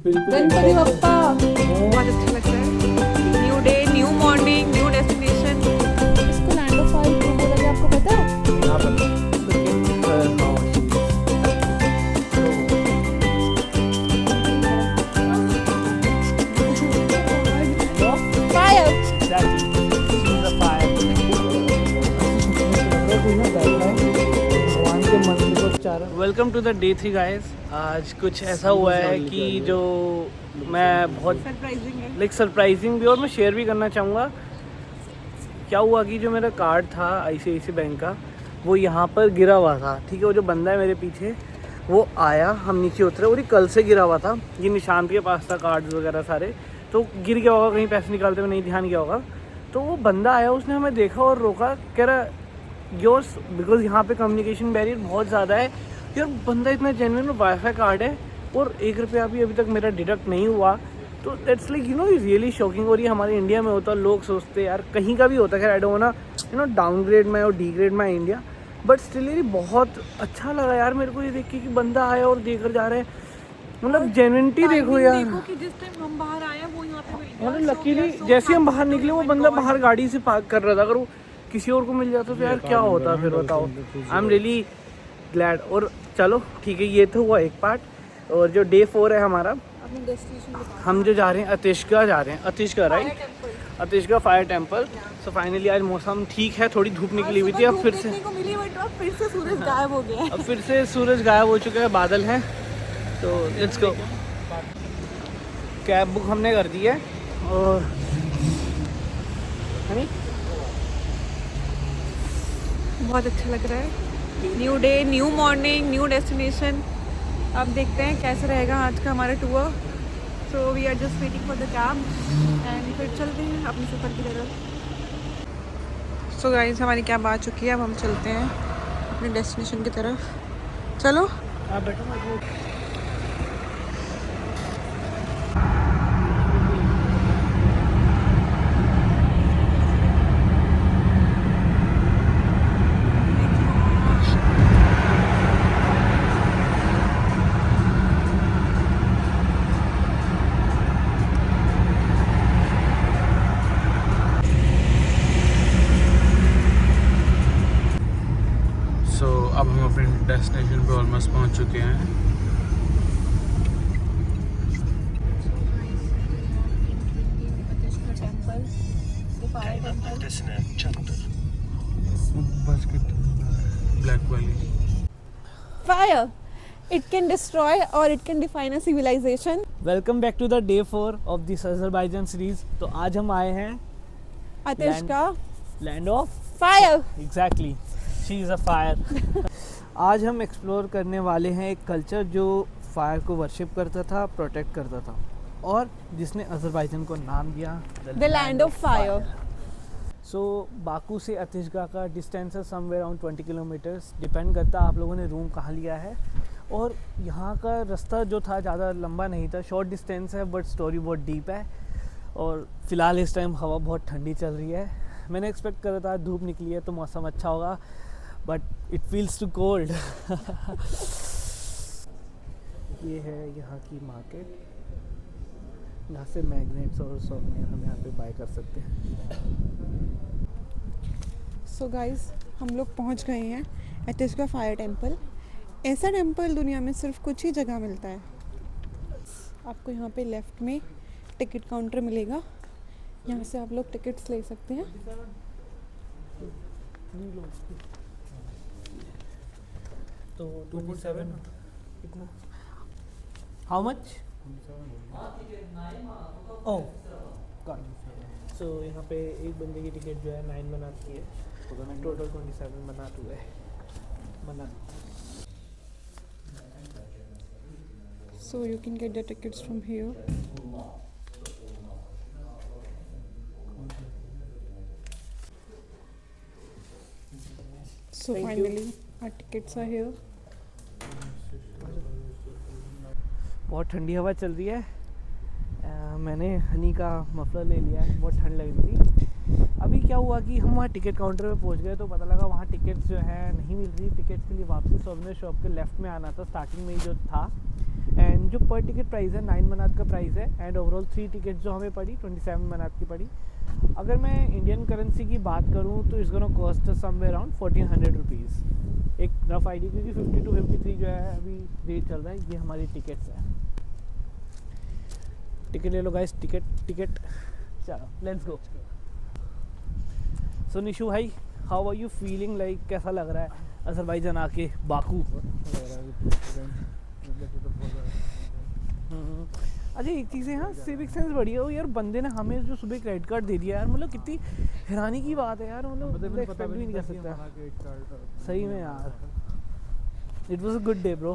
गणपति बप्पा। बहुत अच्छा लगता है। New day, new morning, new destination. इसको लैंड ऑफ फायर क्यों बोला गया, आपको पता है? Welcome to the day 3 guys. आज कुछ ऐसा हुआ है कि जो मैं बहुत सरप्राइजिंग है। लाइक सरप्राइजिंग भी और मैं शेयर भी करना चाहूँगा। क्या हुआ कि जो मेरा कार्ड था ICICI बैंक का वो यहाँ पर गिरा हुआ था। ठीक है, वो जो बंदा है मेरे पीछे वो आया, हम नीचे उतरे और ये कल से गिरा हुआ था। ये निशांत के पास था कार्ड्स वगैरह सारे, तो गिर गया होगा कहीं पैसे निकालते हुए नहीं ध्यान गया होगा। तो वो बंदा आया, उसने हमें देखा और रोका, कह रहा योर्स बिकॉज यहाँ पे कम्युनिकेशन बैरियर बहुत ज़्यादा है। यार बंदा इतना जेन्युइन, वाईफाई कार्ड है और 1 रुपया भी अभी तक मेरा डिडक्ट नहीं हुआ। तो दैट्स लाइक रियली शॉकिंग। और ये हमारे इंडिया में होता, लोग सोचते यार कहीं का भी होता है। खैर आई डोंट वांट डाउनग्रेड माई और degrade my India, but still ये बहुत अच्छा लगा यार मेरे को ये देख के कि बंदा आया और देकर जा रहे हैं। मतलब जेन्युइनिटी देखो यार। देखो कि जिस टाइम हम बाहर आए हैं वो यहाँ पे मतलब लकीली जैसे हम बाहर निकले वो बंदा बाहर गाड़ी से पार्क कर रहा था। अगर वो किसी और को मिल जाता तो यार क्या होता फिर, बताओ। I am really glad. और चलो ठीक है, ये तो हुआ एक पार्ट। और जो डे 4 है हमारा, अपने डेस्टिनेशन हम जो जा रहे हैं अतिशगा जा रहे हैं। Ateshgah right, Ateshgah fire temple. So finally आज मौसम ठीक है, थोड़ी धूप निकली हुई थी, अब फिर से फिर से सूरज गायब हो गया है। अब फिर से सूरज गायब हो चुका है, बादल हैं। तो लेट्स गो। कैब बुक हमने कर दी है और बहुत अच्छा लग रहा है। New day, new morning, new destination. अब देखते हैं कैसा रहेगा आज का हमारा tour. So we are just waiting for the cab and फिर चलते हैं अपने सफ़र की तरफ। सो गाइस हमारी कैब आ चुकी है, अब हम चलते हैं अपने डेस्टिनेशन की तरफ। चलो आप बैठो। अब हम अपने डेस्टिनेशन पे ऑलमोस्ट पहुंच चुके हैं। Black valley. Fire. It can destroy or it can define a civilization. Welcome back to the day 4 of this Azerbaijan series. तो आज हम आए हैं Atishka. Land of Fire. Exactly, she is a fire. आज हम एक्सप्लोर करने वाले हैं एक कल्चर जो फायर को वर्शिप करता था, प्रोटेक्ट करता था और जिसने अज़रबैजान को नाम दिया The land of fire. So Baku से अतिशगा का डिस्टेंस है समवेयर अराउंड 20 किलोमीटर्स। डिपेंड करता है आप लोगों ने रूम कहाँ लिया है। और यहाँ का रास्ता जो था ज़्यादा लंबा नहीं था, शॉर्ट डिस्टेंस है, बट स्टोरी बहुत डीप है। और फ़िलहाल इस टाइम हवा बहुत ठंडी चल रही है। मैंने एक्सपेक्ट करा था धूप निकली है तो मौसम अच्छा होगा, but it feels too cold. ये है यहाँ की मार्केट, यहाँ से मैग्नेट्स और सोवेनियर हम यहाँ पे बाय कर सकते हैं। सो गाइस हम लोग पहुंच गए हैं अतिशगा फायर टेम्पल। ऐसा टेम्पल दुनिया में सिर्फ कुछ ही जगह मिलता है। आपको यहाँ पे लेफ़्ट में टिकट काउंटर मिलेगा, यहाँ से आप लोग टिकट्स ले सकते हैं। तो 27 कितना, how much? Oh God. So यहाँ पे एक बंदे की टिकट जो है 9 बनाती है, टोटल 27 बनाते हुए बना। So you can get the tickets from here. So Thank finally our tickets are here. बहुत ठंडी हवा चल रही है। मैंने हनी का मफलर ले लिया है, बहुत ठंड लग रही थी। अभी क्या हुआ कि हम वहाँ टिकट काउंटर पे पहुँच गए तो पता लगा वहाँ टिकट्स जो है नहीं मिल रही। टिकट्स के लिए वापसी सोवेनियर शॉप के लेफ़्ट में आना था, स्टार्टिंग में ही जो था। एंड जो पर टिकट प्राइस है 9 मनात का प्राइस है एंड ओवरऑल 3 टिकट जो हमें पड़ी 27 मनात की पड़ी। अगर मैं इंडियन करेंसी की बात करूँ तो it's gonna cost somewhere around 1400 rupees, एक रफ आइडिया, क्योंकि 50 to 53 जो है अभी रेट चल रहा है। ये हमारी टिकट्स है, टिकट ले लो गाइस, टिकट चलो लेट्स गो। सो निशु भाई, how are you feeling, like कैसा लग रहा है अज़रबैजान आके बाकू? अच्छा एक चीज़ है, हाँ सिविक सेंस बढ़िया हो यार, बंदे ने हमें जो सुबह क्रेडिट कार्ड दे दिया यार, मतलब कितनी हैरानी की बात है यार, मतलब एक्सपेक्ट भी नहीं कर सकता सही में यार। It was a good day bro.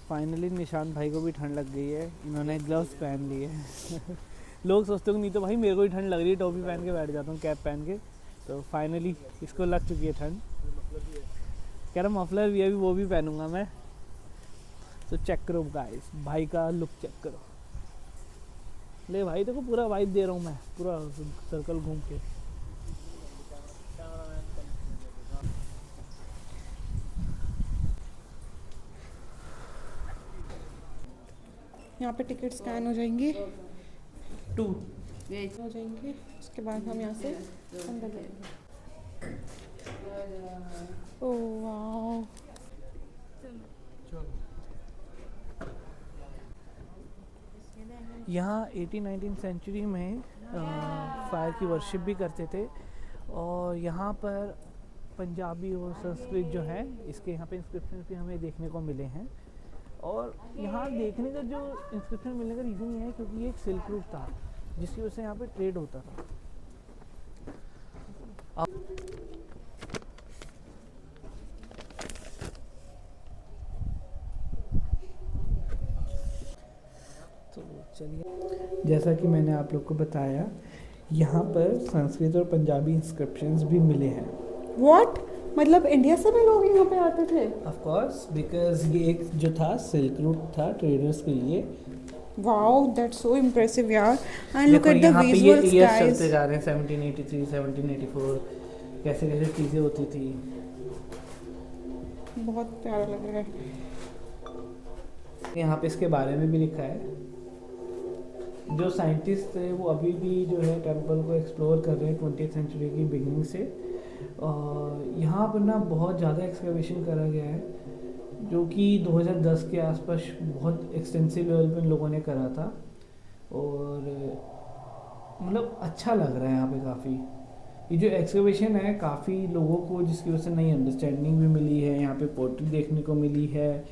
Finally निशान भाई को भी ठंड लग गई है, इन्होंने ग्लव्स पहन लिए लोग सोचते होंगे नहीं तो भाई मेरे को ही ठंड लग रही है, टोपी पहन के बैठ जाता हूँ कैप पहन के, तो फाइनली इसको लग चुकी है ठंड। कह रहा मफलर भी है, अभी वो भी पहनूंगा मैं। तो चेक करो गाइस, भाई का लुक चेक करो। ले भाई देखो पूरा वाइब दे रहा हूँ मैं, पूरा सर्कल घूम के। यहाँ पे टिकट स्कैन हो जाएंगे, 2 हो जाएंगे, उसके बाद हम यहाँ से अंदर जाएंगे। ओह वाओ, यहाँ 18-19 सेंचुरी में फायर की वर्शिप भी करते थे, और यहाँ पर पंजाबी और संस्कृत जो है इसके यहाँ पे इंस्क्रिप्शन भी हमें देखने को मिले हैं। और यहाँ देखने का जो इंस्क्रिप्शन मिलने का रीज़न ये है क्योंकि ये एक सिल्क रूट था जिसकी वजह से यहाँ पे ट्रेड होता था। तो चलिए, जैसा कि मैंने आप लोग को बताया, यहाँ पर संस्कृत और पंजाबी इंस्क्रिप्शंस भी मिले हैं। व्हाट, मतलब इंडिया से भी लोग यहाँ पे आते थे? ऑफ कोर्स, बिकॉज ये एक जो था सिल्क रूट था ट्रेडर्स के लिए। वाओ, दैट्स सो इम्प्रेसिव यार। एंड लुक देखो एट द यहाँ पे ये विजुअल्स ईयर्स गाइस। चलते जा रहे हैं, 1783, 1784, कैसे कैसे चीज़ें होती थी। बहुत प्यारा लग रहा है। यहाँ पे इसके बारे में भी लिखा है। जो साइंटिस्ट थे वो अभी भी जो है टेम्पल को एक्सप्लोर कर रहे हैं 20th सेंचुरी की बिगिनिंग से। और यहाँ पर ना बहुत ज़्यादा एक्सकवेशन करा गया है, जो कि 2010 के आसपास बहुत एक्सटेंसिव लेवल पे लोगों ने करा था। और मतलब अच्छा लग रहा है यहाँ पे काफ़ी। ये जो एक्सकवेशन है काफ़ी लोगों को जिसकी वजह से नई अंडरस्टैंडिंग भी मिली है, यहाँ पे पोर्ट्री देखने को मिली है,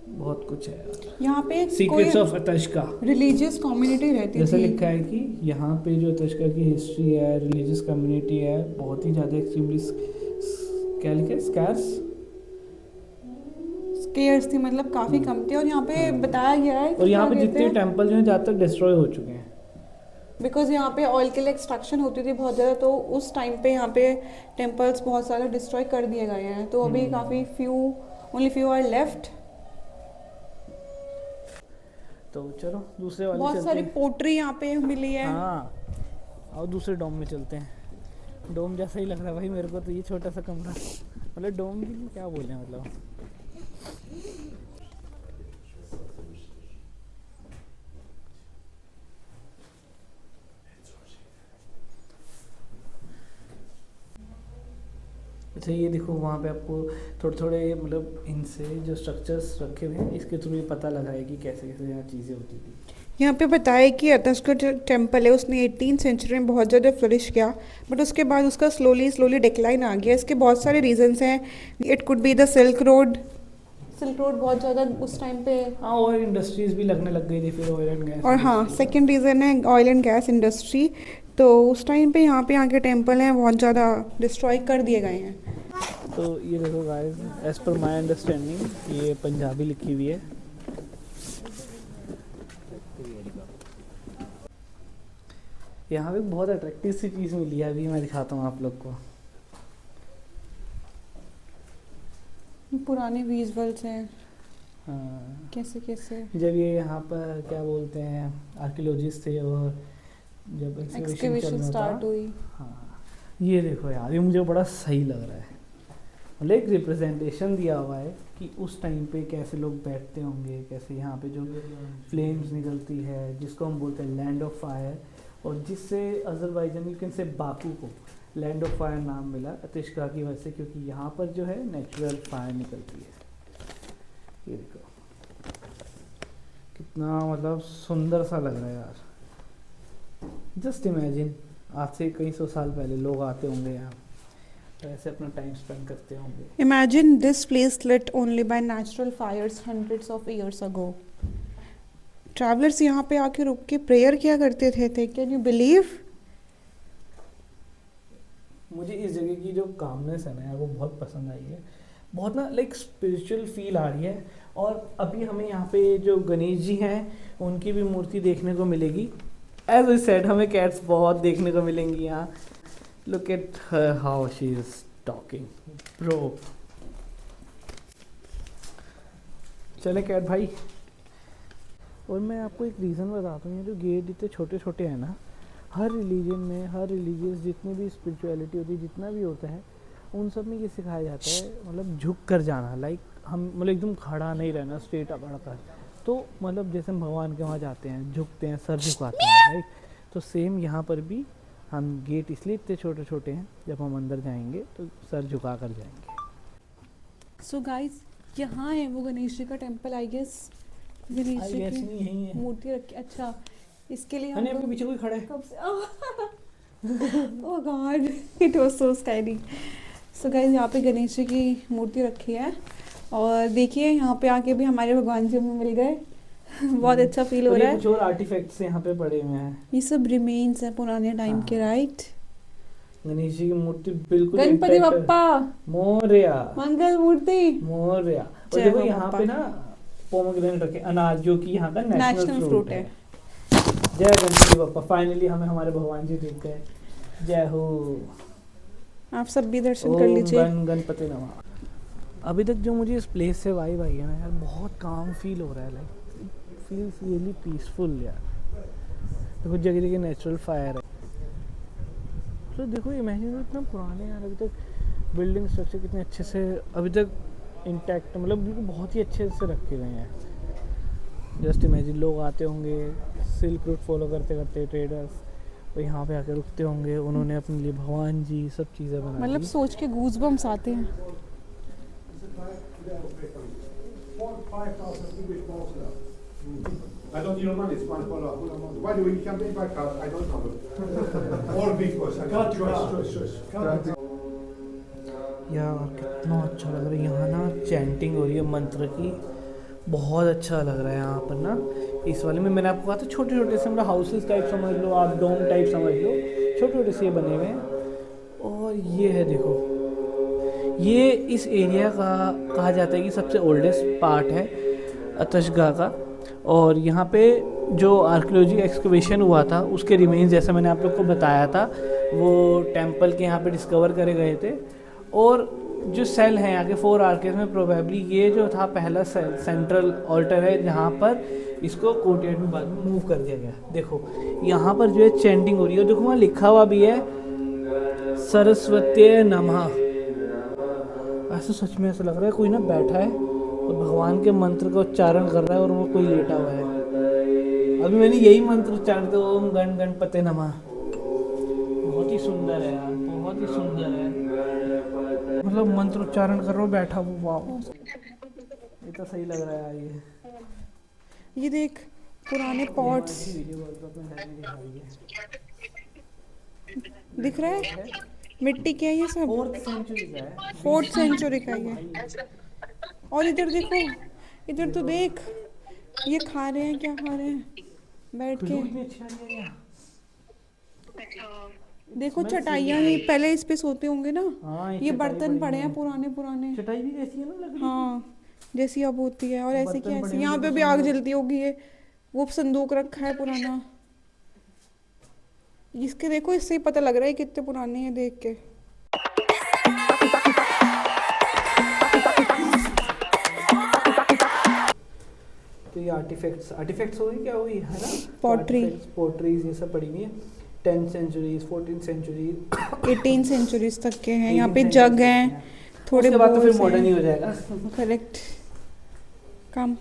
बहुत कुछ है यहाँ पे। सीक्रेट्स ऑफ अतश्का रिलीजियस कम्युनिटी रहती जैसा थी। लिखा है कि यहाँ पे जो अतश्का की हिस्ट्री है, रिलीजियस कम्युनिटी है, बहुत ही ज़्यादा एक्सट्रीमली क्या लिखा है, स्केयर्स थी, मतलब काफ़ी कम थी। और यहाँ पे बताया गया है और यहाँ पे जितने टेम्पल जो है ज़्यादातर डिस्ट्रॉय हो चुके हैं, बिकॉज यहाँ पे ऑयल के लिए एक्सट्रैक्शन होती थी बहुत ज़्यादा, तो उस टाइम पे यहाँ पे टेम्पल्स बहुत सारे डिस्ट्रॉय कर दिए गए हैं। तो अभी काफ़ी ओनली फ्यू आर लेफ्ट। तो चलो दूसरे वाले बहुत चलते सारी हैं। पोट्री यहाँ पे मिली है। हाँ, और दूसरे डोम में चलते हैं। डोम जैसा ही लग रहा है भाई मेरे को तो ये छोटा सा कमरा, मतलब डोम के लिए क्या बोले, मतलब अच्छा ये देखो वहाँ पे आपको थोड़े थोड़े मतलब इनसे जो स्ट्रक्चर्स रखे हुए हैं इसके थ्रू ये पता लगा है कि कैसे कैसे यहाँ चीज़ें होती थी। यहाँ पे बताया कि अतस्का जो टेम्पल है उसने 18th सेंचुरी में बहुत ज़्यादा फ्लरिश किया, बट उसके बाद उसका स्लोली डिक्लाइन आ गया। इसके बहुत सारे रीजंस हैं। It could be the silk road बहुत ज़्यादा उस टाइम पे। हाँ, ऑयल इंडस्ट्रीज भी लगने लग गई थी, फिर ऑयल एंड गैस। और हाँ, सेकेंड रीज़न है ऑयल एंड गैस इंडस्ट्री। तो उस टाइम पे यहाँ के टेम्पल हैं बहुत ज़्यादा डिस्ट्रॉय कर दिए गए हैं। तो ये देखो guys, as per my understanding ये पंजाबी लिखी हुई है। यहाँ पे बहुत अट्रैक्टिव सी चीज़ मिली है, अभी मैं दिखाता हूँ आप लोग को। पुराने विजुअल्स हैं। हाँ, कैसे जब ये यहाँ पर क्या बोलते हैं आर्कियोलॉजिस्ट थे और जब एक्सकवेशन स्टार्ट हुई। हाँ, ये देखो यार, ये मुझे बड़ा सही लग रहा है। मतलब एक रिप्रेजेंटेशन दिया हुआ है कि उस टाइम पे कैसे लोग बैठते होंगे, कैसे यहाँ पे जो फ्लेम्स निकलती है जिसको हम बोलते हैं लैंड ऑफ फायर, और जिससे Azerbaijan you can say Baku को लैंड ऑफ फायर नाम मिला अतिशगाह की वजह से, क्योंकि यहाँ पर जो है नेचुरल फायर निकलती है। ये देखो कितना मतलब सुंदर सा लग रहा है यार। जस्ट इमेजिन आज से कई सौ साल पहले लोग आते होंगे यहाँ, तो ऐसे अपना टाइम स्पेंड करते होंगे। Imagine this place lit only by natural fires hundreds of years ago. Travelers यहाँ पे आके रुक के प्रेयर किया करते थे। Can you believe? मुझे इस जगह की जो कामनेस है ना यार वो बहुत पसंद आई है, बहुत ना लाइक स्पिरिचुअल फील आ रही है। और अभी हमें यहाँ पे जो गणेश जी हैं उनकी भी मूर्ति देखने को मिलेगी। एज आई सेड हमें कैट्स बहुत देखने को मिलेंगी यहाँ। Look at her how she is talking bro. चले कैट भाई। और मैं आपको एक रीज़न बताता हूँ, ये जो गेट इतने छोटे छोटे हैं ना, हर रिलीजन में, हर रिलीजियस जितनी भी स्पिरिचुअलिटी होती है, जितना भी होता है, उन सब में ये सिखाया जाता है मतलब झुक कर जाना। लाइक हम मतलब एकदम खड़ा नहीं रहना स्ट्रेट अप कर, तो मतलब जैसे हम भगवान के वहाँ जाते हैं झुकते हैं, सर झुकाते हैं, राइट। तो सेम यहाँ पर भी हम गेट इसलिए इतने छोटे छोटे हैं, जब हम अंदर जाएंगे तो सर झुका कर जाएंगे। So guys, यहाँ है वो गणेश जी का temple I guess. Ganesh ji यही की मूर्ति रखी। अच्छा, इसके लिए हम आपके पीछे कोई खड़ा है। कब से oh God, it was so scary. So guys, यहाँ पे गणेश जी की मूर्ति रखी है, और देखिए यहाँ पे आके भी हमारे भगवान जी हमें मिल गए। बहुत अच्छा फील हो रहा है। कुछ और आर्टिफैक्ट्स यहाँ पे पड़े हुए हैं, ये सब रिमेन्स हैं पुराने टाइम के, राइट। गणेश जी की मूर्ति बिल्कुल गणपति बप्पा मोरया, मंगल मूर्ति मोरया। और देखो यहाँ पे ना पोमोग्रेनेट रखे, अनाज, जो कि यहाँ का नेशनल फ्रूट है। जय गणपति बप्पा। फाइनली हमें हमारे भगवान जी दिख गए। जय हो। आप सब भी दर्शन कर लीजिए। गणपति नमः। अभी तक जो मुझे इस प्लेस से वाइब आई है ना यार, बहुत काम फील हो रहा है। लाइक फील्स रियली पीसफुल यार। देखो जगह जगह नेचुरल फायर है। तो देखो इमेजिन, इतना पुराने यार, अभी तक बिल्डिंग स्ट्रक्चर कितने अच्छे से अभी तक इंटैक्ट, मतलब बिल्कुल बहुत ही अच्छे से रखे गए हैं। जस्ट इमेजिन लोग आते होंगे सिल्क रूट फॉलो करते करते, ट्रेडर्स, वो यहाँ पे आके रुकते होंगे, उन्होंने अपने लिए भगवान जी सब चीज़ें बनाई। मतलब सोच के गूज़बम्स आते हैं। I don't need your money, it's fine for love. Why do you come back? I don't know. All big boys. I can't choice. यार कितना अच्छा लग रहा है यहाँ ना, चैंटिंग हो रही है मंत्र की, बहुत अच्छा लग रहा है यहाँ पर ना। इस वाले में मैंने आपको कहा था छोटे छोटे से, मतलब हाउसेस टाइप समझ लो आप, डोम टाइप समझ लो, छोटे छोटे से ये बने हुए हैं। और ये है देखो, ये इस एरिया का कहा जाता है कि सबसे ओल्डेस्ट पार्ट है अतशगाह का। और यहाँ पे जो आर्कियोलॉजी एक्सकवेशन हुआ था उसके रिमेन्स, जैसे मैंने आप लोग को बताया था, वो टेम्पल के यहाँ पे डिस्कवर करे गए थे। और जो सेल हैं यहाँ के 4 आर्केस में, प्रोबेबली ये जो था पहला सेल सेंट्रल ऑल्टर है, जहाँ पर इसको कोर्टयार्ड में बाद में मूव कर दिया गया। देखो यहाँ पर जो है चैंटिंग हो रही है, देखो वहाँ लिखा हुआ भी है सरस्वती नमः। ऐसा सच में ऐसा लग रहा है कोई ना बैठा है और भगवान के मंत्र का उच्चारण कर रहा है, और वो कोई लेटा हुआ है। अभी मैंने यही मंत्र उच्चारण किया, ओम गण गणपते नमः। बहुत ही सुंदर है यार, बहुत ही सुंदर है। मतलब मंत्र उच्चारण कर रहा हूँ बैठा हूँ, वाह ये तो सही लग रहा है यार। ये देख पुराने पॉट्स दिख रहा है, मिट्टी के है ये सब, 4th सेंचुरी का है। और इधर देखो, इधर तो देख, ये खा रहे हैं, क्या खा रहे हैं बैठ के। देखो चटाइयाँ ही, पहले इस पे सोते होंगे ना। ये बर्तन पड़े हैं पुराने पुराने। चटाई भी कैसी है ना लकड़ी। हाँ, जैसी अब होती है। और ऐसे की ऐसी, यहाँ पे भी आग जलती होगी। ये वो संदूक रखा है पुराना, इसके देखो, इससे ही पता लग रहा है कितने पुराने हैं देख के। तो ये आर्टिफैक्ट्स हो गई, क्या हुई है ना, पोट्रीज ये सब पड़ी हुई है। 10th centuries, 14th centuries, 18 centuries तक के हैं। यहाँ पे जग हैं, थोड़े उसके बाद तो फिर walls मॉडर्न हैं। ही हो जाएगा। करेक्ट। कम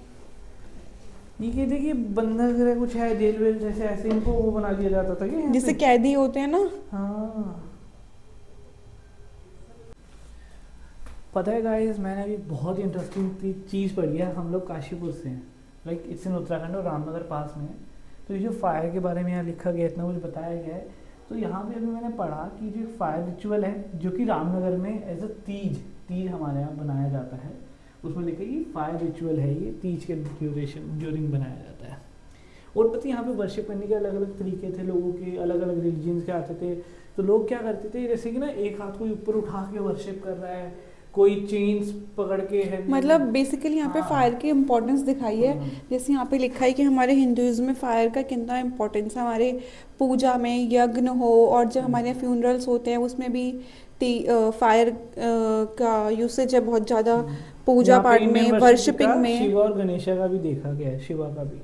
ये कहते कि बंधक रहे कुछ है जेल वेल जैसे, ऐसे इनको वो बना दिया जाता था कि यहाँ जैसे पे? कैदी होते हैं ना। हाँ। पता है गाइस, मैंने अभी बहुत इंटरेस्टिंग चीज़ पढ़ी है। हम लोग काशीपुर से हैं, लाइक इट्स इन उत्तराखंड और रामनगर पास में है। तो ये जो फायर के बारे में यहाँ लिखा गया, इतना कुछ बताया गया है, तो यहाँ पे अभी मैंने पढ़ा कि जो फायर रिचुअल है जो कि रामनगर में एज अ तीज हमारे यहाँ बनाया जाता है, उसमें लिखा है कि फायर रिचुअल है ये, तीज के ड्यूरिंग बनाया जाता है। और पता है यहाँ पे वर्शिप करने के अलग अलग तरीके थे, लोगों के अलग अलग रिलीजन्स के आते थे। तो लोग क्या करते थे, जैसे कि ना एक हाथ कोई ऊपर उठा के वर्शिप कर रहा है, कोई चेन्स पकड़ के है, मतलब बेसिकली यहाँ पे हाँ। फायर की इम्पोर्टेंस दिखाई है। जैसे यहाँ पे लिखा है कि हमारे हिंदुइज्म में फायर का कितना इम्पोर्टेंस है, हमारे पूजा में, यज्ञ हो, और जब हमारे फ्यूनरल्स होते हैं उसमें भी फायर का यूसेज है बहुत ज़्यादा, पूजा यहाँ पे पाठ इंडियन में, वर्शिप वर्शिपिंग का में। शिवा और गणेशा का भी देखा गया है, शिवा का भी।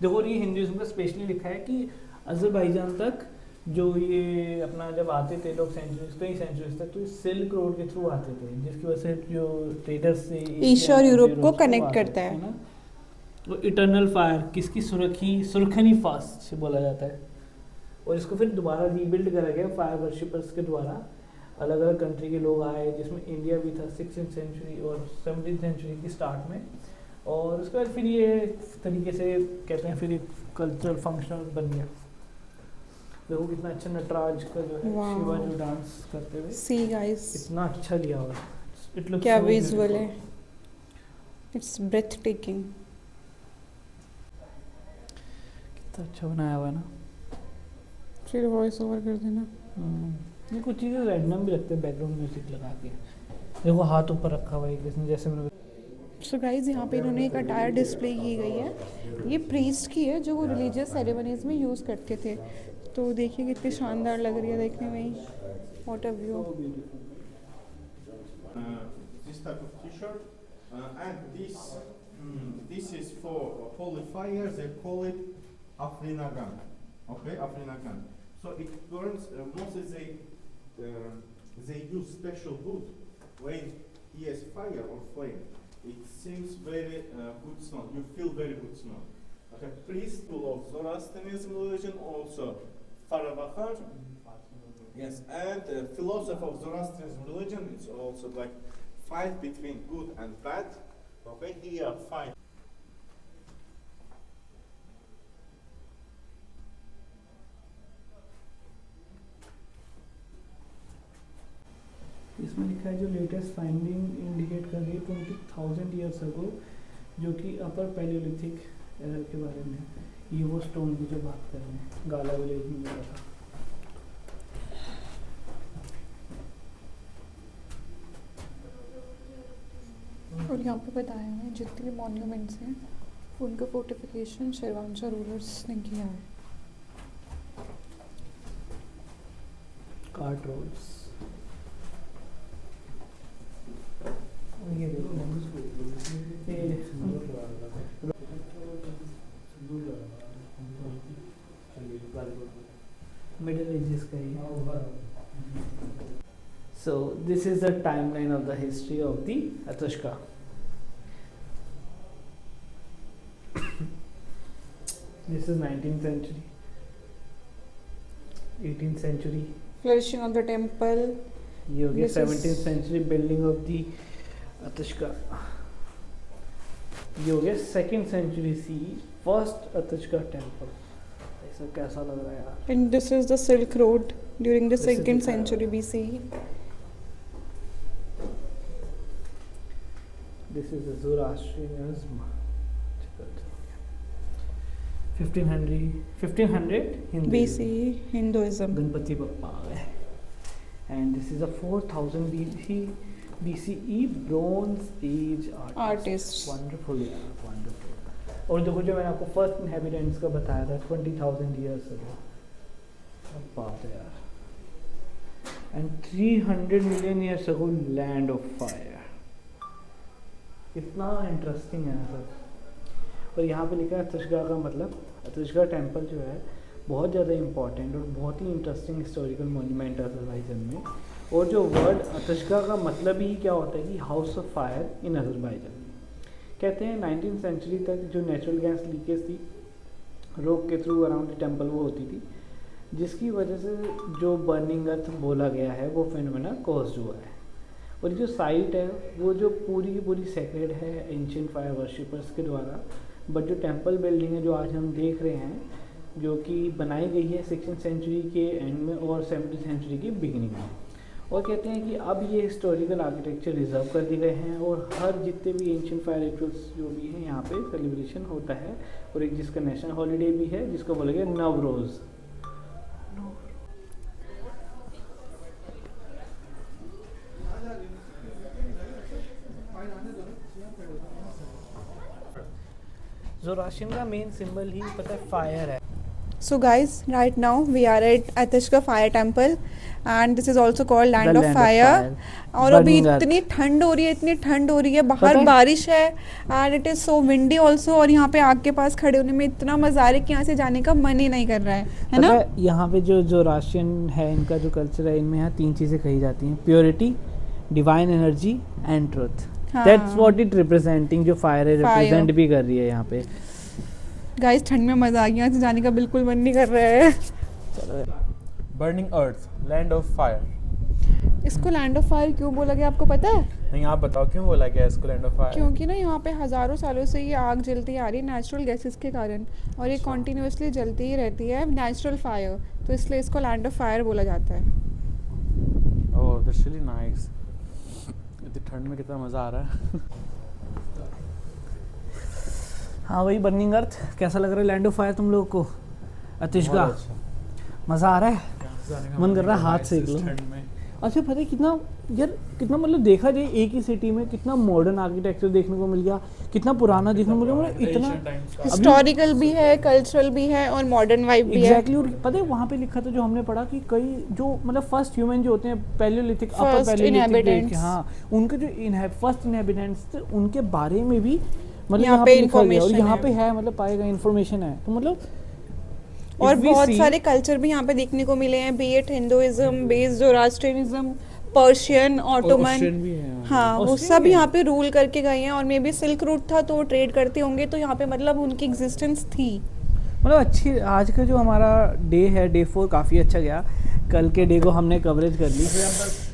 देखो ये हिंदुइज्म का स्पेशली लिखा है कि अजरबैजान तक जो ये अपना जब आते थे लोग कई सेंचुरीज तक, तो सिल्क रोड के थ्रू आते थे, जिसकी वजह से जो ट्रेडर्स से एशिया और यूरोप को कनेक्ट करता है ना। तो इटर्नल फायर किसकी सुरखनी फास्ट से बोला जाता है, और इसको फिर दोबारा रीबिल्ड करा गया फायर वर्शिपर्स के द्वारा। अलग अलग कंट्री के लोग आए, जिसमें इंडिया भी था 16th सेंचुरी और 17th सेंचुरी की स्टार्ट में। और उसके बाद फिर ये इस तरीके से कहते हैं, फिर एक कल्चरल फंक्शनल बन गया। देखो कितना अच्छा नटराज का जो है Wow. शिवा जो डांस करते हुए, सी गाइस, इतना अच्छा लिया हुआ है। It looks क्या so विजुअल beautiful. है, इट्स ब्रेथ टेकिंग। कितना अच्छा बनाया हुआ है ना। फिर वॉइस ओवर कर देना। ये कुछ चीज़ें रैंडम भी लगते हैं बैकग्राउंड म्यूजिक लगा के। देखो हाथ ऊपर रखा हुआ है किसने, जैसे मैंने सो गाइज यहाँ पे इन्होंने एक अटायर डिस्प्ले की गई है, ये प्रीस्ट की है जो वो रिलीजियस सेरेमनीज में यूज़ करते थे। तो देखिए कितनी शानदार लग रही है देखने में ही। What a view. This type of t-shirt, and this is for holy fire. They call it afrinagan. Okay, afrinagan. So it burns. Mostly they use special wood when he has fire or flame. It seems very good smell. You feel very good smell. Okay, priest of Zoroastrianism religion also Farabahar. Yes, and philosophy of Zoroastrianism religion is also like fight between good and bad. Okay, here fight. इसमें लिखा है जो latest finding indicate कर रही है 20,000 years ago, जो कि अपर Palaeolithic era के बारे में है। ये वो स्टोन की जो बात कर रहे हैं, गाला विलेज में मिला था। और यहाँ पे बताया है जितने भी मॉन्यूमेंट्स हैं उनका फोर्टिफिकेशन शेरवांशा रूलर्स ने किया है। कार्ट रोड्स, ये मिडिल एजेस का ही। So this is the timeline of the history of the Atushka. This is 19th century, 18th century. Flourishing of the temple. ये हो गया This is- 17th century building of the Atushka. ये हो गया 2nd century CE, first Atushka temple. ऐसा कैसा लग रहा है यार। And this is the silk road during the This is the 2nd Arab. century BC। This is the Zoroastrianism. 1500 Hindu. BC Hinduism। Ganpati Bappa आ गए। And this is a 4000 BCE Bronze Age Artist. Wonderful यार, wonderful. और देखो जो मैंने आपको first inhabitants का बताया था 20,000 ईयर्स अगो, क्या बात है यार। And 300 million years ago land of fire. कितना इंटरेस्टिंग है सब। और यहाँ पे लिखा है अतुशगा का मतलब, अतुशगा टेम्पल जो है बहुत ज़्यादा इम्पॉर्टेंट और बहुत ही इंटरेस्टिंग हिस्टोरिकल मोन्यूमेंट है अजरबैजान में। और जो वर्ड अतशगा का मतलब ही क्या होता है कि house of fire in Azerbaijan. कहते हैं 19th सेंचुरी तक जो नेचुरल गैस लीकेज थी रॉक के थ्रू अराउंड द टेम्पल वो होती थी, जिसकी वजह से जो बर्निंग अर्थ बोला गया है वो फिनोमेना कॉज हुआ है। और ये जो साइट है वो जो पूरी की पूरी सेक्रेड है एंशिएंट फायर वर्शिपर्स के द्वारा। बट जो टेम्पल बिल्डिंग है जो आज हम देख रहे हैं, जो कि बनाई गई है 16th सेंचुरी के एंड में और 17th सेंचुरी की बिगिनिंग में, और कहते हैं कि अब ये हिस्टोरिकल आर्किटेक्चर रिजर्व कर दिए गए हैं और हर जितने भी एंशिएंट फायर रिचुअल्स जो भी हैं यहाँ पे सेलिब्रेशन होता है। और एक जिसका नेशनल हॉलीडे भी है जिसको बोला गया नवरोज़। ज़ोरास्ट्रियन का मेन सिंबल ही पता है फायर है। So guys, right now we are at Ateshga Fire Temple and this is also called Land of Fire. और अभी इतनी ठंड हो रही है बाहर बारिश है and it is so windy also। और यहाँ पे आग के पास खड़े होने में इतना मजा आ रहा है कि यहाँ से जाने का मन ही नहीं कर रहा है ना। यहाँ पे जो ज़ोरास्ट्रियन है इनका जो कल्चर है, इनमें यहाँ 3 चीज़ें कही जाती हैं, purity, divine energy and truth. That's what it representing, जो फायर है रिप्रेजेंट भी कर रही है यहाँ पे। गाइस ठंड में मजा आ गया, जाने का बिल्कुल मन नहीं कर रहा है। Burning earth, land of fire. इसको लैंड ऑफ फायर क्यों बोला गया आपको पता है? नहीं, आप बताओ क्यों बोला गया इसको लैंड ऑफ फायर? क्योंकि ना यहाँ पे हज़ारों सालों से ये आग जलती आ रही है नेचुरल गैसेस के कारण, और ये कॉन्टीन्यूसली जलती ही रहती है नेचुरल फायर, तो इसलिए इसको लैंड ऑफ फायर बोला जाता है। Oh that's really nice. इतनी ठंड में कितना मज़ा आ रहा है। हाँ वही बर्निंग अर्थ। कैसा लग रहा है लैंड ऑफ फायर तुम लोगों को? अतिशगा मज़ा आ रहा है, मन कर रहा है हाथ सेक लो। अच्छा पता है कितना यार, कितना मतलब देखा जाए एक ही सिटी में कितना मॉडर्न आर्किटेक्चर देखने को मिल गया, कितना पुराना देखने को मिल गया, मतलब इतना हिस्टोरिकल भी है, कल्चरल भी है और मॉडर्न वाइब भी है। एग्जैक्टली। और पता है वहाँ पे लिखा था जो हमने पढ़ा कि कई जो मतलब फर्स्ट ह्यूमन जो होते हैं पैलियोलिथिक, अपर पैलियोलिथिक, हाँ उनके जो फर्स्ट इनहैबिटेंट्स थे उनके बारे में भी मतलब यहाँ पे लिखा गया और यहाँ पे है, मतलब पाएगा इन्फॉर्मेशन है। तो मतलब और बहुत सारे कल्चर भी यहाँ पे देखने को मिले हैं, be it Hinduism, based Zoroastrianism, Persian, Ottoman, हाँ वो सब यहाँ पे रूल करके गए हैं। और मे बी सिल्क रूट था तो ट्रेड करते होंगे, तो यहाँ पे मतलब उनकी एग्जिस्टेंस थी। मतलब अच्छी आज का जो हमारा डे है, डे 4 काफ़ी अच्छा गया। कल के डे को हमने कवरेज कर ली।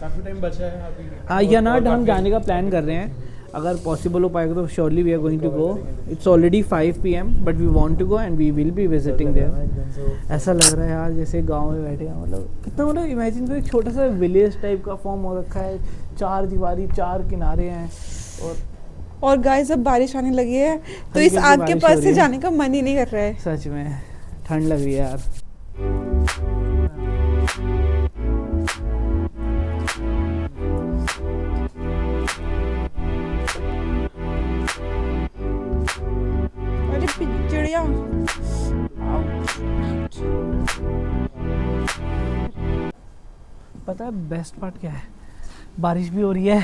काफ़ी टाइम बचा है अभी। हाँ यनाड हम जाने का प्लान कर रहे हैं, अगर पॉसिबल हो पाएगा तो surely we are going to go. It's already 5 PM but we want to go and we will be visiting there. ऐसा लग रहा है यार जैसे गांव में बैठे हैं, मतलब कितना, मतलब इमेजिन करो एक छोटा सा विलेज टाइप का फॉर्म हो रखा है, 4 दीवारी, 4 किनारे हैं। और गाइस अब बारिश आने लगी है तो इस आग के पास से जाने का मन ही नहीं कर रहा है। सच में ठंड लग रही है यार। चिड़िया पता है बेस्ट पार्ट क्या है? बारिश भी हो रही है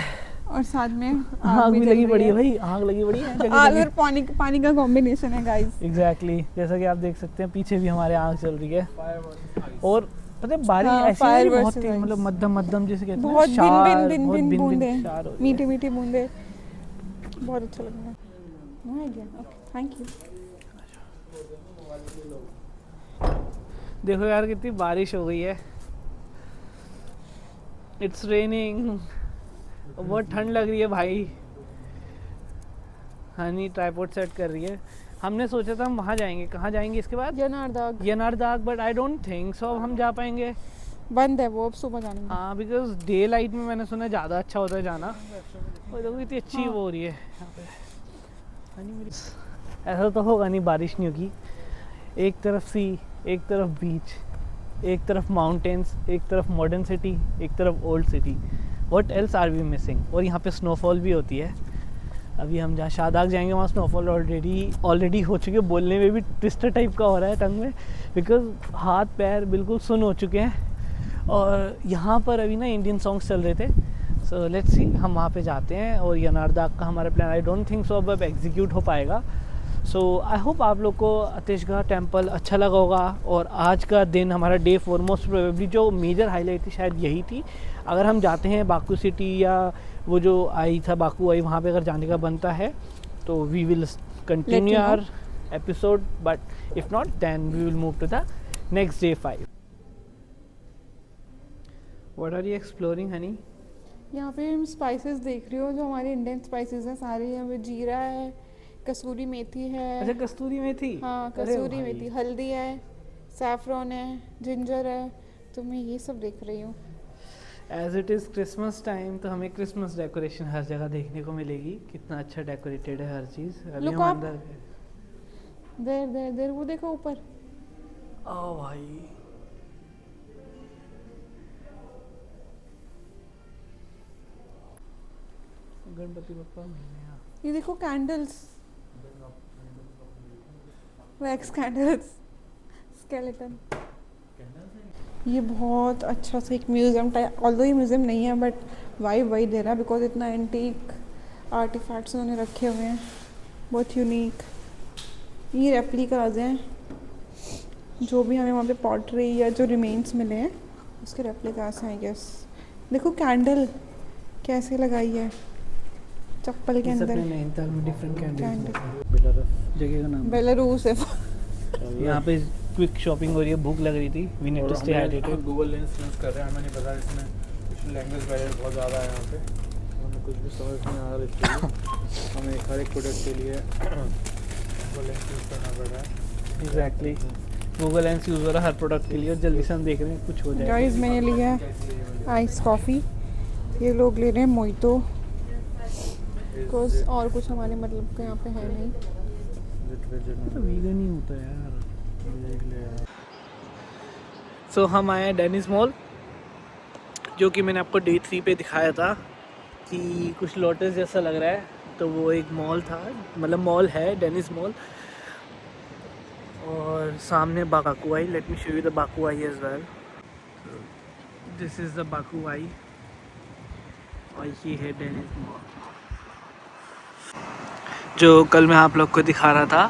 और साथ में आग भी लगी पड़ी है भाई, आग लगी पड़ी है। आग और पानी का कॉम्बिनेशन है गाइस। एग्जैक्टली जैसा कि आप देख सकते हैं पीछे भी हमारे आग चल रही है। और पता है बारिश ऐसी बहुत ही मतलब मध्यम जैसे कहते हैं, बहुत बिन बूंदे, मीठी मीठी बूंदे, बहुत अच्छा लग रहा है। Thank you. देखो यार कितनी बारिश हो गई है, इट्स रेनिंग, बहुत ठंड लग रही है भाई। हनी ट्राइपॉड सेट कर रही है। हमने सोचा था हम वहाँ जाएंगे, कहाँ जाएंगे इसके बाद? Yanardag, but I don't think so हम जा पाएंगे, बंद है वो, अब सुबह जाएंगे। हाँ बिकॉज डे लाइट में मैंने सुना ज़्यादा अच्छा होता है जाना। और देखो इतनी अच्छी वो हो रही है यहाँ पे। ऐसा तो होगा नहीं बारिश नहीं होगी। एक तरफ सी, एक तरफ बीच, एक तरफ माउंटेन्स, एक तरफ मॉडर्न सिटी, एक तरफ old city. What else are we missing? और यहाँ पे स्नोफॉल भी होती है। अभी हम जहाँ शादाग जाएंगे वहाँ स्नोफॉल ऑलरेडी हो चुकी है। बोलने में भी ट्विस्टर टाइप का हो रहा है टंग में, बिकॉज हाथ पैर बिल्कुल सुन हो चुके हैं। और यहाँ पर अभी ना इंडियन सॉन्ग्स चल रहे थे। सो लेट्स सी, हम वहाँ पे जाते हैं। और यनारदाग का हमारा प्लान आई डोंट थिंक सो अब एग्जीक्यूट हो पाएगा। सो आई होप आप लोग को अतिशगढ़ टेम्पल अच्छा लगा होगा। और आज का दिन हमारा डे 4 मोस्ट प्रोबेबली जो मेजर हाईलाइट थी शायद यही थी। अगर हम जाते हैं बाकू सिटी या वो जो आई था बाकू आई, वहाँ पे अगर जाने का बनता है तो we will continue our episode, but if not then we will move to the next day 5। What are you exploring honey? यहाँ पे हम स्पाइसेस देख रही हो जो हमारे इंडियन स्पाइसेस हैं सारे। यहाँ पे जीरा है, कसूरी मेथी है। अच्छा, कस्तूरी मेथी। हाँ, अरे कसूरी भाई। मेथी, हल्दी है, सैफरॉन है, जिंजर है। तो मैं ये सब देख रही हूँ। As it is Christmas time तो हमें क्रिसमस डेकोरेशन हर जगह देखने को मिलेगी। कितना अच्छा डेकोरेटेड है हर चीज़। अभी Look हम up. अंदर गए। देर देर देर वो देखो ऊपर। ओ भाई, गणपति बप्पा मिलने यहाँ। ये देखो कैंडल्स, वैक्स कैंडल्स, स्केलेटन। ये बहुत अच्छा सा एक म्यूजियम टाइप, ऑल्दो ये म्यूजियम नहीं है बट वाइब वही दे रहा है बिकॉज इतना एंटीक आर्टिफैक्ट्स उन्होंने रखे हुए हैं, बहुत यूनिक। ये रेप्लिकाज हैं, जो भी हमें वहाँ पे पॉटरी या जो रिमेन्स मिले हैं उसके रेप्लिकाज हैं आई गेस। देखो कैंडल कैसे लगाई है चप्पल के ये सब अंदर। नैनीताल में डिफरेंट कैंडल्स कैंडल जगह का नाम। बेलारूस है। यहाँ पे क्विक शॉपिंग हो रही है, भूख लग रही थी। We need to stay hydrated. Google Lens use कर रहे हैं, हमें नहीं पता इसमें कुछ लैंग्वेज बैरियर बहुत ज़्यादा है यहाँ पे, हमें कुछ भी समझ नहीं आ रहा, इसलिए हमें हर एक प्रोडक्ट के लिए गूगल लेंस यूज़ करना पड़ रहा है। एग्जैक्टली, गूगल लेंस यूज़ हो रहा है हर प्रोडक्ट के लिए। और जल्दी से हम देख रहे हैं कुछ हो जाए। गाइस मैंने लिया आइस कॉफ़ी, ये लोग ले रहे हैं मोइतो, बिकॉज और कुछ हमारे मतलब के यहाँ पे है नहीं। वीगन ही होता है यार। सो हम आए हैं डेनिस मॉल, जो कि मैंने आपको डे 3 पे दिखाया था कि कुछ लोटस जैसा लग रहा है। तो वो एक मॉल था, मतलब मॉल है डेनिस मॉल। और सामने Baku Eye, let me show you the Baku Eye as well. This is the Baku Eye और ये है डेनिस मॉल जो कल मैं आप लोग को दिखा रहा था।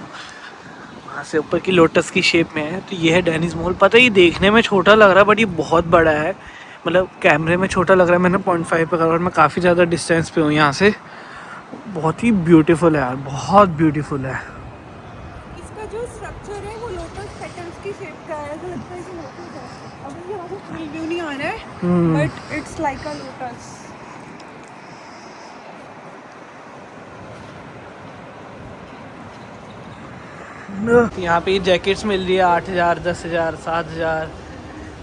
वहाँ से ऊपर की लोटस की शेप में है। तो ये है डेनिस मॉल। पता है ये देखने में छोटा लग रहा है बट ये बहुत बड़ा है। मतलब कैमरे में छोटा लग रहा है, मैंने 0.5 पे करा और मैं काफ़ी ज़्यादा डिस्टेंस पे हूँ यहाँ से। बहुत ही ब्यूटीफुल है यार, बहुत ब्यूटीफुल है। इसका जो स्ट्रक्चर है वो लोटस पेटल्स की शेप का है, ऐसा लगता है कि लोटस है। अभी यहाँ से फुल व्यू नहीं आ रहा है but it's like a lotus. यहाँ पे जैकेट्स मिल रही है 8,000, 10,000, 7,000।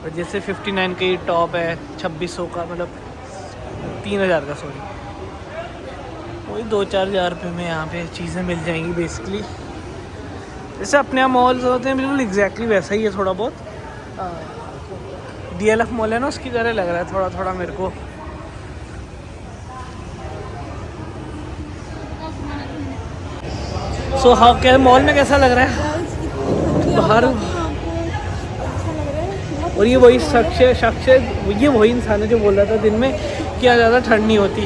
और जैसे 59 का ये टॉप है 2,600 का, मतलब 3,000 का, सॉरी। वही 2-4 हज़ार रुपये में यहाँ पे चीज़ें मिल जाएंगी बेसिकली। जैसे अपने यहाँ मॉल्स होते हैं बिल्कुल एग्जैक्टली वैसा ही है थोड़ा बहुत। DLF मॉल है ना, उसकी तरह लग रहा है थोड़ा थोड़ा मेरे को। सो हाँ, क्या मॉल में कैसा लग रहा है बाहर? और ये वही शख्स ये वही इंसान है जो बोल रहा था दिन में क्या ज़्यादा ठंड नहीं होती।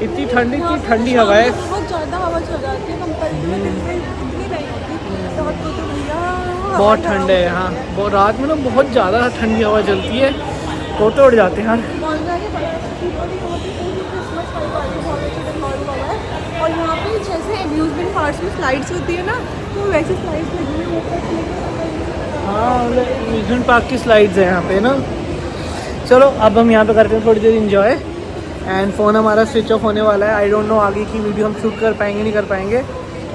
इतनी ठंडी हवा है। बहुत ज़्यादा हवा चल जाती है कंपेरेटिवली दिन में इतनी नहीं होती। रात को तो भैया बहुत ठंड है यहाँ। बहुत रात में ना बहुत ज़्यादा ठंडी हवा चलती है, तोते उड़ जाते हैं यार। और यहाँ पे जैसे अम्यूजमेंट पार्क्स में स्लाइड्स होती है ना, तो वैसे स्लाइड्स लगी हुई है। हाँ, अम्यूजमेंट पार्क की स्लाइड्स है यहाँ पे ना। चलो अब हम यहाँ पे करते हैं थोड़ी देर इंजॉय। एंड फ़ोन हमारा स्विच ऑफ होने वाला है। आई डोंट नो आगे की वीडियो हम शूट कर पाएंगे नहीं कर पाएंगे,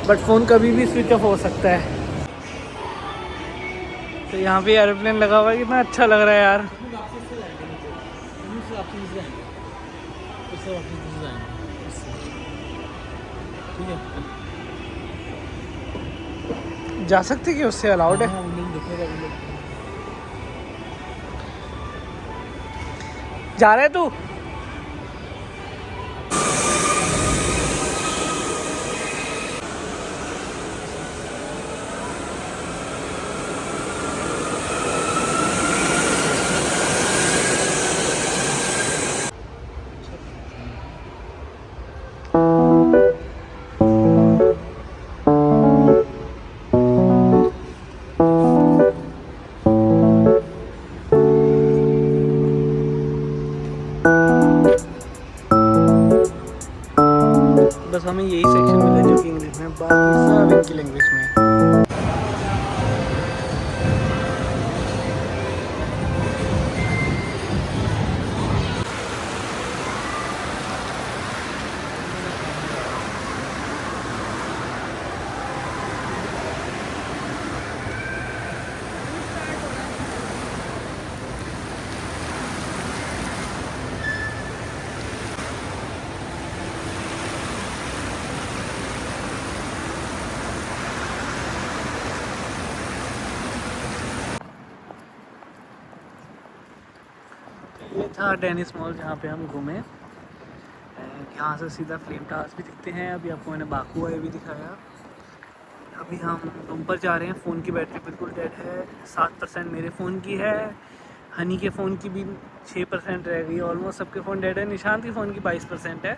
बट फ़ोन कभी भी स्विच ऑफ हो सकता है। तो यहाँ पे एरोप्लेन लगा हुआ है, कितना अच्छा लग रहा है यार। जा सकते कि उससे अलाउड है? जा रहा है तू? ये था टेनिस मॉल जहाँ पे हम घूमे। एंड यहाँ से सीधा फ्लेम टावर्स भी दिखते हैं। अभी आपको मैंने बाकू आए भी दिखाया। अभी हम रूम पर जा रहे हैं। फ़ोन की बैटरी बिल्कुल डेड है। 7% मेरे फ़ोन की है, हनी के फ़ोन की भी 6% रह गई। ऑलमोस्ट सबके फ़ोन डेड है। निशांत के फ़ोन की 22% है,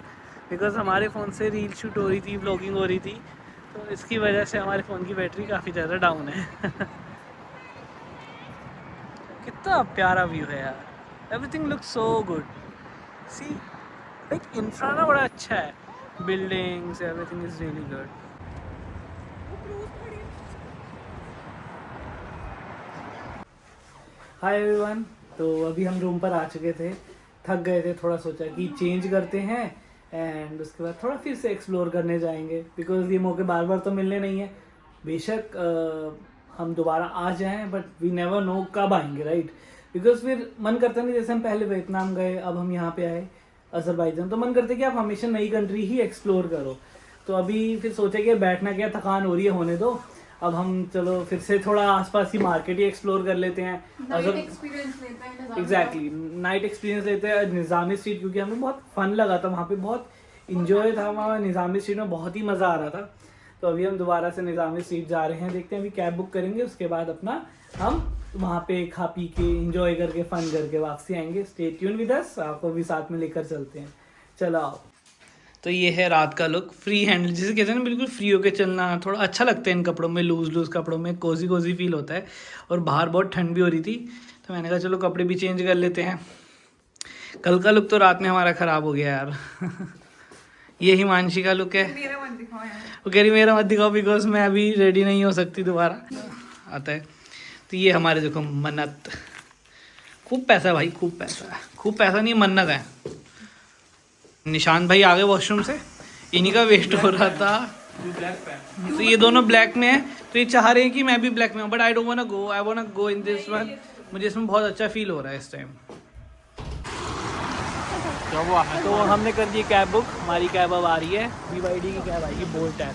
बिकॉज़ हमारे फ़ोन से रील शूट हो रही थी, व्लॉगिंग हो रही थी, तो इसकी वजह से हमारे फ़ोन की बैटरी काफ़ी ज़्यादा डाउन है। कितना प्यारा व्यू है यार। Everything looks so good. See like infra ना बड़ा अच्छा है, buildings, everything is really good. Hi everyone. तो अभी हम रूम पर आ चुके थे, थक गए थे थोड़ा, सोचा कि चेंज करते हैं एंड उसके बाद थोड़ा फिर से एक्सप्लोर करने जाएंगे, बिकॉज़ ये मौके बार बार तो मिलने नहीं है। बेशक हम दोबारा आ जाएं, बट वी नेवर नो कब आएंगे, राइट? बिकॉज़ फिर मन करता नहीं, जैसे हम पहले वियतनाम गए, अब हम यहाँ पे आए अज़रबैजान, तो मन करता है कि आप हमेशा नई कंट्री ही एक्सप्लोर करो। तो अभी फिर सोचा कि बैठना क्या, थकान हो रही है, होने दो। अब हम चलो फिर से थोड़ा आसपास की मार्केट ही एक्सप्लोर कर लेते हैं। एग्जैक्टली नाइट एक्सपीरियंस लेते हैं निज़ामी स्ट्रीट, क्योंकि हमें बहुत फन लगा था वहाँ पे, बहुत इंजॉय था वहाँ निज़ामी स्ट्रीट में, बहुत ही मज़ा आ रहा था। तो अभी हम दोबारा से निज़ामी स्ट्रीट जा रहे हैं, देखते हैं अभी कैब बुक करेंगे, उसके बाद अपना हम वहाँ पे खा पी के इंजॉय करके फन करके वापसी आएंगे। स्टे ट्यून विद अस, आपको भी साथ में लेकर चलते हैं। चलो आओ। तो ये है रात का लुक, फ्री हैंड जिसे कहते हैं ना, बिल्कुल फ्री होके चलना। थोड़ा अच्छा लगता है इन कपड़ों में, लूज़ कपड़ों में कोजी कोजी फील होता है। और बाहर बहुत ठंड भी हो रही थी, तो मैंने कहा चलो कपड़े भी चेंज कर लेते हैं। कल का लुक तो रात में हमारा ख़राब हो गया यार। ये हिमांशी का लुक है। मेरा मत दिखाओ यार। वो कह रही मेरा मत दिखाओ, बिकॉज मैं अभी रेडी नहीं हो सकती दोबारा। आता है तो ये हमारे देखो मन्नत, खूब पैसा है भाई, खूब पैसा है, खूब पैसा नहीं मन्नत है। निशांत भाई आ गए वॉशरूम से, इन्हीं का वेस्ट हो रहा था। तो ये दोनों ब्लैक में है, तो ये चाह रहे हैं कि मैं भी ब्लैक में हूँ, but I don't want to go, I want to go in this one. मुझे इसमें बहुत अच्छा फील हो रहा है इस टाइम। तो हमने कर दी कैब बुक, हमारी कैब अब आ रही है, BYD की कैब आएगी, बोल्ट है।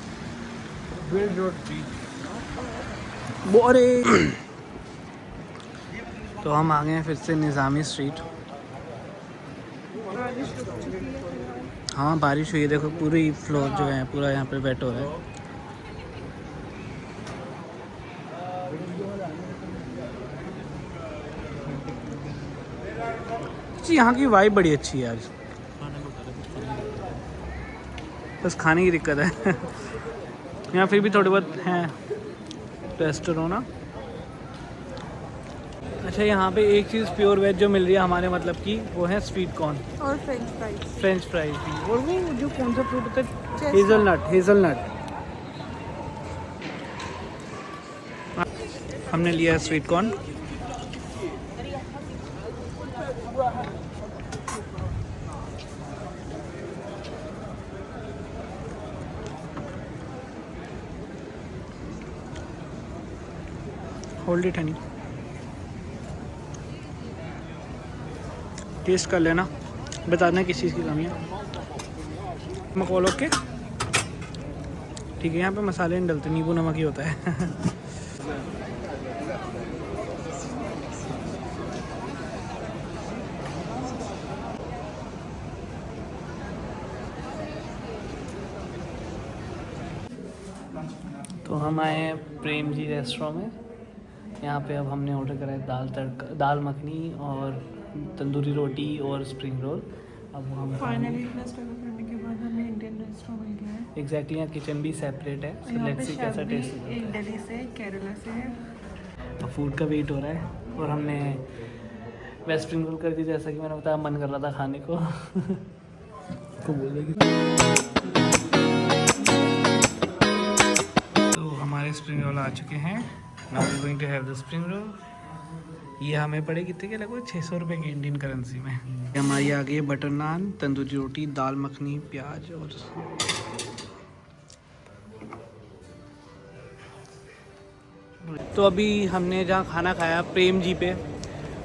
तो हम आ गए हैं फिर से निज़ामी स्ट्रीट। हाँ बारिश हुई है, देखो पूरी फ्लोर जो है पूरा यहाँ पे वेट हो रहा है। जी यहाँ की वाइब बड़ी अच्छी है यार, बस खाने की दिक्कत है। यहाँ फिर भी थोड़े बहुत हैं रेस्टोरेंट ना। अच्छा यहाँ पे एक चीज़ प्योर वेज जो मिल रही है हमारे मतलब की, वो है स्वीट कॉर्न और फ्रेंच फ्राइज भी, और वो जो कौन सा फ्रूट होता है, हेज़लनट। हमने लिया है sweet corn. Hold it honey, taste कर लेना, बताना किस चीज़ की कमी है। मकौल ओके ठीक है। यहाँ पे मसाले नहीं डलते, नींबू नमक ही होता है। तो हम आए हैं प्रेम जी रेस्टोरेंट में। यहाँ पे अब हमने ऑर्डर करा है दाल मखनी और तंदूरी रोटी और स्प्रिंग रोल। अब हम फाइनली इतना स्ट्रगल करने के बाद हमें इंडियन रेस्टोरेंट मिल गया है। एग्जैक्टली यहाँ किचन भी सेपरेट है, सो लेट्स सी कैसा टेस्ट होता है। एक दिल्ली से, केरला से है। तो फूड का वेट हो रहा है, और हमने वेज स्प्रिंग रोल कर दी, जैसा कि मैंने बताया मन कर रहा था खाने को। तो बोल देगी। तो हमारे स्प्रिंग रोल आ चुके हैं। Now we going to have the spring roll. ये हमें पड़े कितने के, लगभग 600 रुपये की इंडियन करेंसी में। हमारी आ गई है बटर नान, तंदूरी रोटी, दाल मखनी, प्याज और तो अभी हमने जहाँ खाना खाया प्रेम जी पे,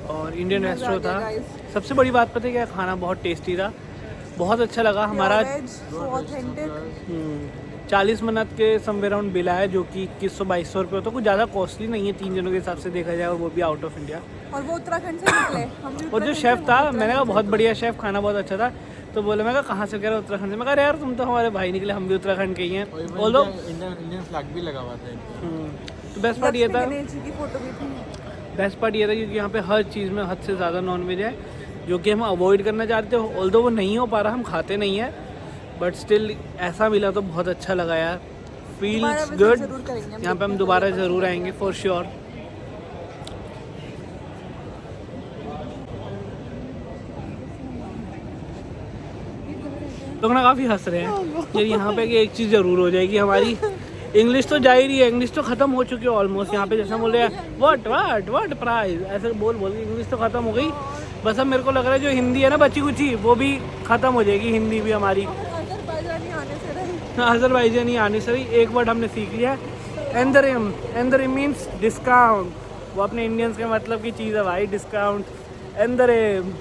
और इंडियन रेस्टोरेंट था। सबसे बड़ी बात पता है क्या, खाना बहुत टेस्टी था, बहुत अच्छा लगा हमारा। 40 मिनट के समवेयर अराउंड बिल आया, जो कि 2100-2200 रुपये होता है, कुछ ज़्यादा कॉस्टली नहीं है 3 जनों के हिसाब से देखा जाए, और वो भी आउट ऑफ इंडिया। और वो उत्तराखंड से निकले, हम भी और जो उत्तराखंड शेफ़ से, था, उत्तराखंड मैंने कहा से। बहुत बढ़िया शेफ़, खाना बहुत अच्छा था। तो बोले, मैं कहा कहाँ से? कह रहा उत्तराखंड से। मैं कहा यार तुम तो हमारे भाई निकले, हम भी उत्तराखंड के ही हैं। ऑल्दो इंडियन फ्लैग भी लगा हुआ था। तो बेस्ट पार्ट ये था, लक्ष्मी गणेश जी की फोटो भी थी। बेस्ट पार्ट ये था क्योंकि यहाँ पे हर चीज़ में हद से ज़्यादा नॉनवेज है, जो कि हम अवॉइड करना चाहते हो। ऑल्दो वो नहीं हो पा रहा, हम खाते नहीं हैं, बट स्टिल ऐसा मिला तो बहुत अच्छा लगा यार। दोबारा फील्स visit गुड। जरूर करेंगे हम, यहाँ पे हम देखते हैं दोबारा कभी। ज़रूर आएंगे फॉर श्योर। लोग ना काफ़ी हंस रहे हैं यार यहाँ पे कि एक चीज़ ज़रूर हो जाएगी हमारी, इंग्लिश तो जा ही रही है, इंग्लिश तो ख़त्म हो चुकी है ऑलमोस्ट। यहाँ पे जैसे बोल रहे हैं व्हाट प्राइस, ऐसे बोल के इंग्लिश तो ख़त्म हो गई। बस अब मेरे को लग रहा है जो हिंदी है ना बची कुची, वो भी ख़त्म हो जाएगी, हिंदी भी हमारी। अजरबैजानी आने से रही। अजरबैजानी आने से ही एक वर्ड हमने सीख लिया, एंदरिम मीन्स डिस्काउंट। वो अपने इंडियंस के मतलब की चीज़ है भाई, डिस्काउंट, एंदरिम।